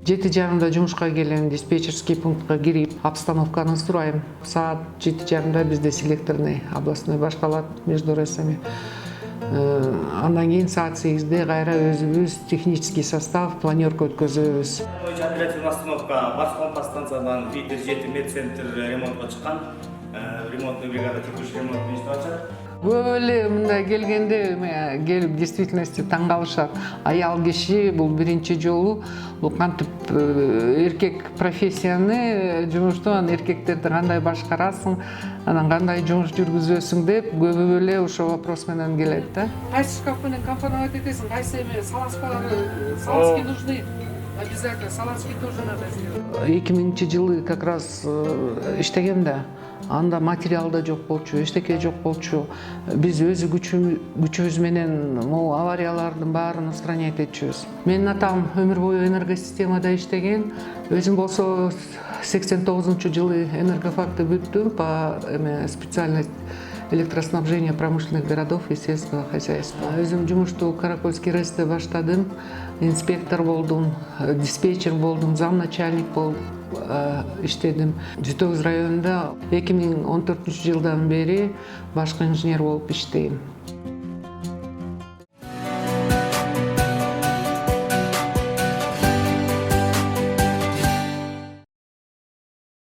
7:30 жумушка келем, диспетчерский пунктка кирип, обстановканы сурайм. Саат 7:30 бизде селекторный областной башкалат между РСами. Андан кийин саат 8-де кайра өзүбүз технический состав планерка өткөзөбүз. Оперативный остановка бас помпа станциядан Питер 7 медцентр ремонтко чыккан. Ремонтный бригада текущий ремонт иштеп Көп эле мындай келгенде келип действительности таң калышат. Аял киши бул биринчи жолу бул кантип эркек профессияны жумуштан эркектерди кандай башкарасың, анан кандай жумуш жүргүзөсүң деп көбү эле ошол вопрос менен келет да. Кайсы шкаф менен компоновать этесиң, кайсы эме салазкалары, салазки нужны. Обязательно салазки тоже надо сделать. 2000-жылы как раз иштегем да. Анда материал да жок болчу, эчтеке жок болчу. Биз өз күчүбүз менен могу авариялардын баарын устранять этчүбүз. Менин атам өмүр бою энергосистемада иштеген. Өзүм болсо 89-жылы энергофакты бүттүм по специальность электроснабжения промышленных городов и сельского хозяйства. Өзүм жумушту Каракольский РЭСте баштадым. Инспектор болдум, диспетчер болдум, замначальник болуп иштедим. Жүз районунда 2014-жылдан бери башкы инженер болуп иштейм.